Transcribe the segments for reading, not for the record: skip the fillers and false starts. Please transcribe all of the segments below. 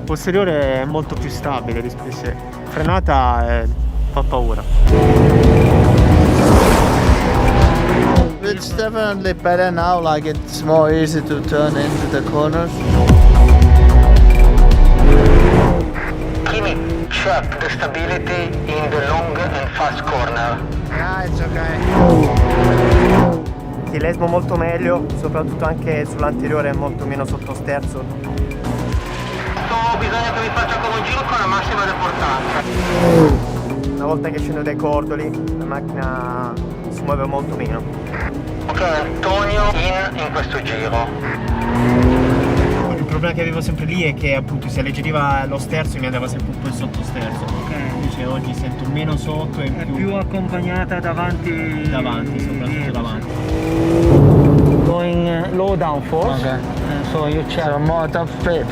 posteriore è molto più stabile rispetto frenata fa paura. It's definitely better now, like it's more easy to turn into the corners. Kimi, check the stability in the long and fast corner. Yeah, it's okay. Ti lesmo molto meglio, soprattutto anche sull'anteriore è molto meno sottosterzo. Bisogna che vi faccia come un giro con la massima deportanza. Una volta che scendo dai cordoli la macchina si muove molto meno. Ok, Antonio in questo giro. Il problema che avevo sempre lì è che appunto si alleggeriva lo sterzo mi andava sempre un po' il sottosterzo. Ok. Invece oggi sento meno sotto e più accompagnata davanti, soprattutto davanti. Going low down force. Okay. So you check. So more top speed.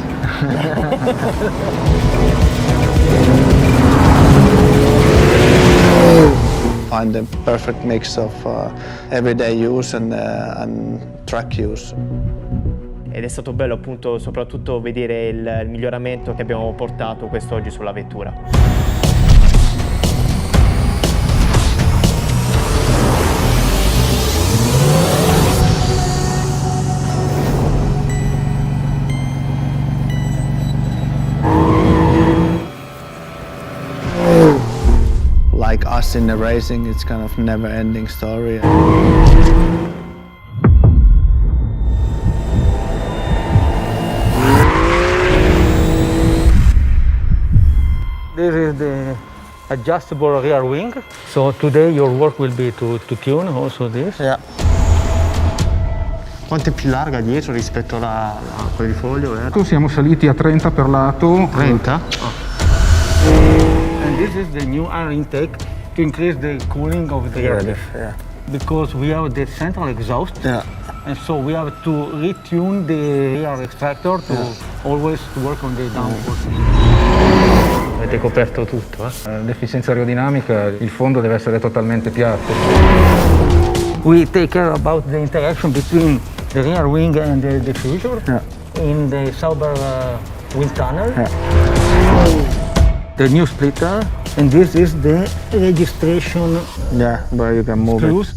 Find the perfect mix of everyday use and track use. Ed è stato bello appunto soprattutto vedere il miglioramento che abbiamo portato quest'oggi sulla vettura. Like us in the racing, it's kind of never-ending story. This is the adjustable rear wing. So today your work will be to tune also this. Yeah. Quanto è più larga dietro rispetto a quell'foglio? Siamo saliti a 30 per lato. 30? And this is the new air intake to increase the cooling of the air. Yeah. Because we have the central exhaust. Yeah. And so we have to retune the rear extractor to always work on the downforce. Avete coperto tutto, L'efficienza aerodinamica, il fondo deve essere totalmente piatto. We take care about the interaction between the rear wing and the diffuser in the Sauber wind tunnel. The new splitter, and this is the registration Where you can move screws.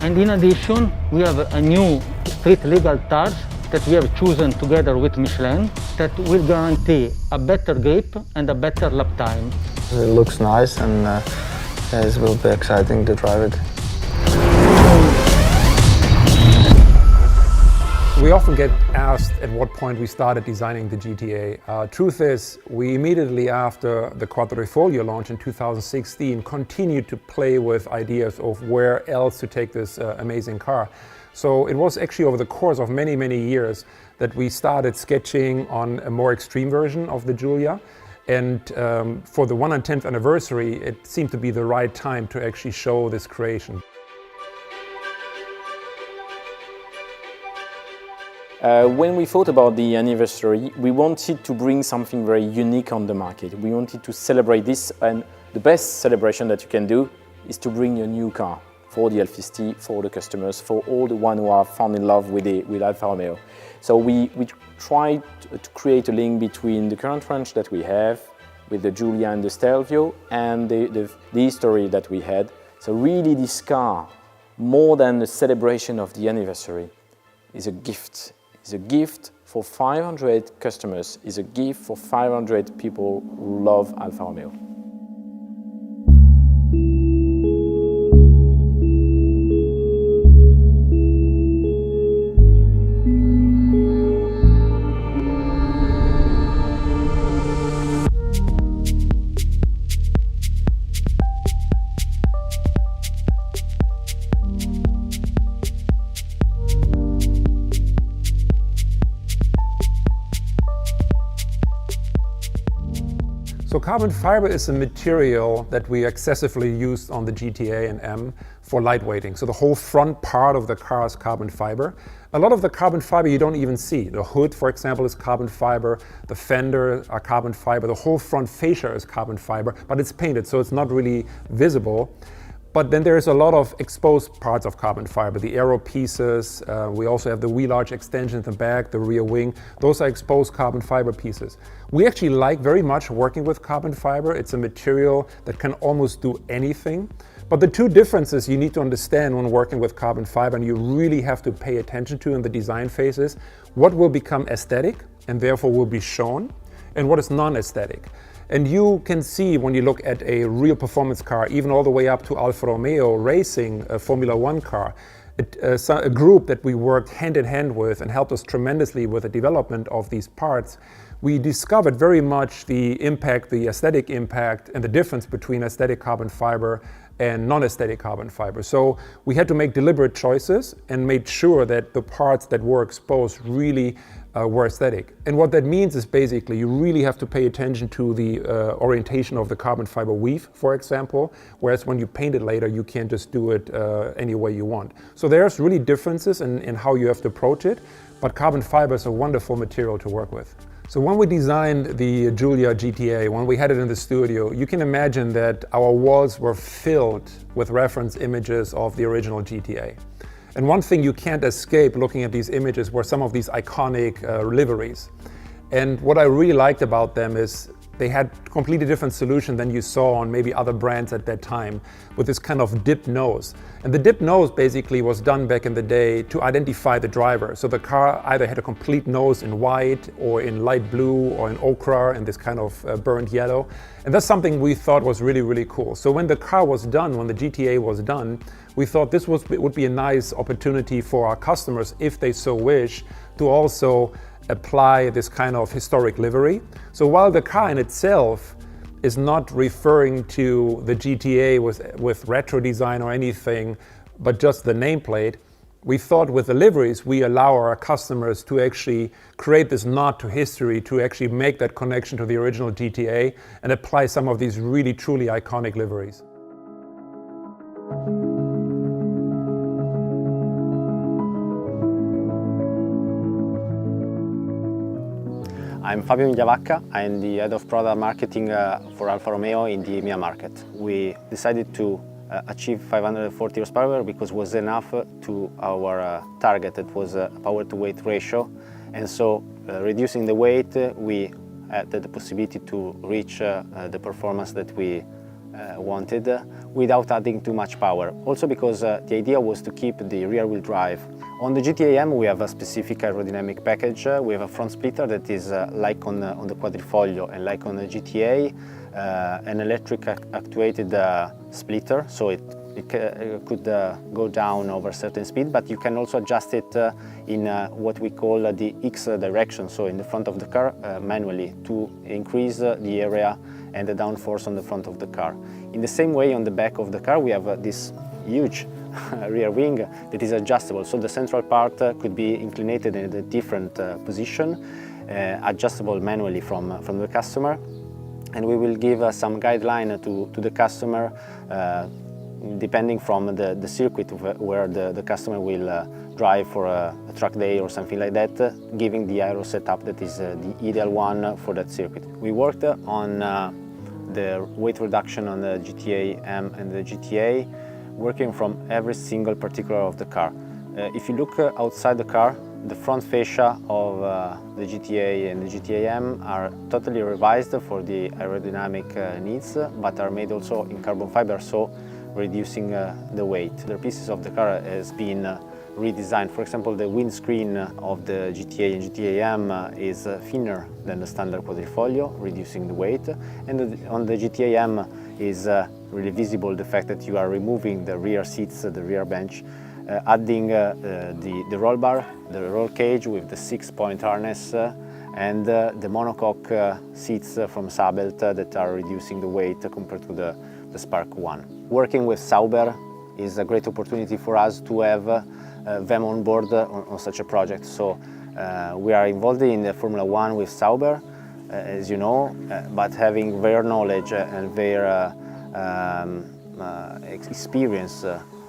And in addition, we have a new street legal tires that we have chosen together with Michelin that will guarantee a better grip and a better lap time. It looks nice and it will be exciting to drive it. We often get asked at what point we started designing the GTA. Truth is, we immediately after the Quadrifoglio launch in 2016 continued to play with ideas of where else to take this amazing car. So it was actually over the course of many, many years that we started sketching on a more extreme version of the Giulia. And for the 110th anniversary, it seemed to be the right time to actually show this creation. When we thought about the anniversary, we wanted to bring something very unique on the market. We wanted to celebrate this, and the best celebration that you can do is to bring a new car for the L50, for the customers, for all the ones who are fallen in love with Alfa Romeo. So we tried to create a link between the current range that we have with the Giulia and the Stelvio and the history that we had. So really this car, more than the celebration of the anniversary, is a gift. It's a gift for 500 customers, it's a gift for 500 people who love Alfa Romeo. So carbon fiber is a material that we excessively used on the GTA and M for lightweighting. So the whole front part of the car is carbon fiber. A lot of the carbon fiber you don't even see. The hood, for example, is carbon fiber. The fender are carbon fiber. The whole front fascia is carbon fiber, but it's painted, so it's not really visible. But then there's a lot of exposed parts of carbon fiber, the aero pieces. We also have the wheel arch extension at the back, the rear wing. Those are exposed carbon fiber pieces. We actually like very much working with carbon fiber. It's a material that can almost do anything. But the two differences you need to understand when working with carbon fiber, and you really have to pay attention to in the design phases, what will become aesthetic and therefore will be shown, and what is non-aesthetic. And you can see when you look at a real performance car, even all the way up to Alfa Romeo racing a Formula One car, a group that we worked hand in hand with and helped us tremendously with the development of these parts, we discovered very much the impact, the aesthetic impact, and the difference between aesthetic carbon fiber and non-aesthetic carbon fiber. So we had to make deliberate choices and made sure that the parts that were exposed really were aesthetic. And what that means is basically you really have to pay attention to the orientation of the carbon fiber weave, for example, whereas when you paint it later, you can't just do it any way you want. So there's really differences in how you have to approach it, but carbon fiber is a wonderful material to work with. So when we designed the Giulia GTA, when we had it in the studio, you can imagine that our walls were filled with reference images of the original GTA. And one thing you can't escape looking at these images were some of these iconic liveries. And what I really liked about them is they had a completely different solution than you saw on maybe other brands at that time, with this kind of dipped nose. And the dipped nose basically was done back in the day to identify the driver. So the car either had a complete nose in white or in light blue or in ochre and this kind of burnt yellow. And that's something we thought was really, really cool. So when the car was done, when the GTA was done, we thought this would be a nice opportunity for our customers, if they so wish, to also apply this kind of historic livery. So while the car in itself is not referring to the GTA with retro design or anything, but just the nameplate, we thought with the liveries, we allow our customers to actually create this nod to history, to actually make that connection to the original GTA and apply some of these really, truly iconic liveries. I'm Fabio Migliavacca. I'm the head of product marketing for Alfa Romeo in the EMEA market. We decided to achieve 540 horsepower because it was enough to our target. It was a power to weight ratio, and so reducing the weight, we had the possibility to reach the performance that we wanted without adding too much power. Also because the idea was to keep the rear wheel drive. On the GTA-M we have a specific aerodynamic package. We have a front splitter that is like on the Quadrifoglio and like on the GTA, an electric actuated splitter, so it could go down over a certain speed, but you can also adjust it in what we call the X direction, so in the front of the car manually, to increase the area and the downforce on the front of the car. In the same way, on the back of the car we have this huge rear wing that is adjustable, so the central part could be inclinated in a different position, adjustable manually from the customer, and we will give some guideline to the customer depending from the circuit where the customer will drive for a track day or something like that, giving the aero setup that is the ideal one for that circuit. We worked on the weight reduction on the GTA-M and the GTA, working from every single particular of the car. If you look outside the car, the front fascia of the GTA and the GTA-M are totally revised for the aerodynamic needs, but are made also in carbon fiber, so reducing the weight. The pieces of the car has been redesigned. For example, the windscreen of the GTA and GTA-M is thinner than the standard Quadrifoglio, reducing the weight. And on the GTA-M is really visible the fact that you are removing the rear seats, the rear bench, adding the roll bar, the roll cage with the 6-point harness, and the monocoque seats from Sabelt that are reducing the weight compared to the Spark 1. Working with Sauber is a great opportunity for us to have them on board on such a project. So we are involved in the Formula One with Sauber, as you know, but having their knowledge and their experience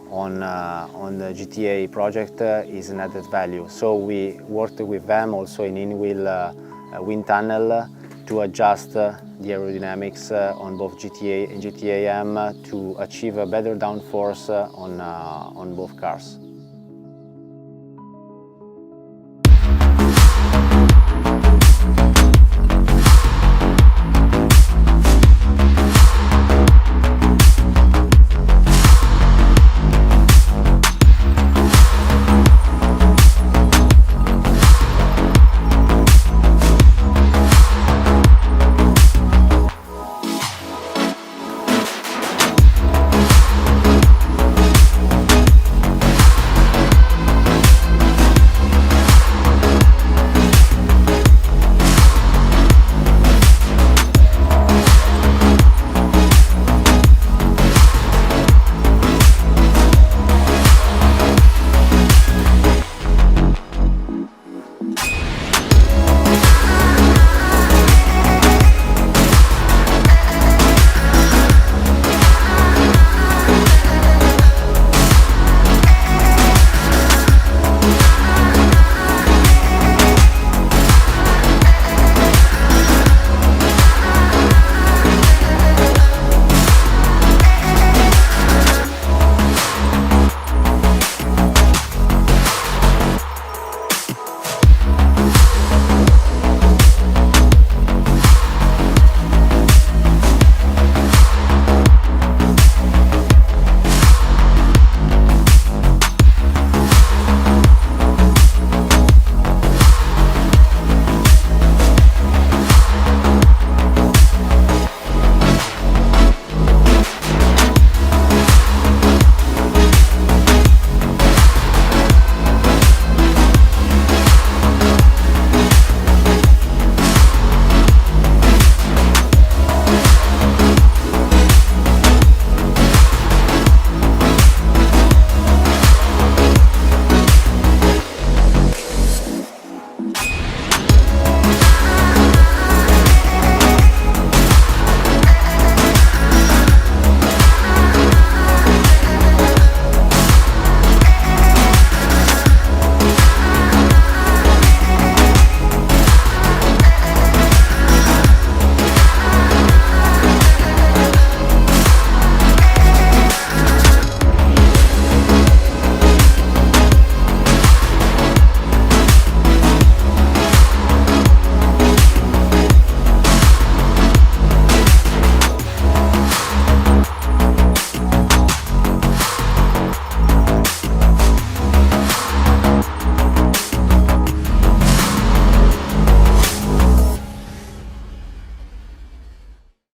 on the GTA project is an added value. So we worked with them also in in-wheel wind tunnel to adjust the aerodynamics on both GTA and GTA M to achieve a better downforce on both cars.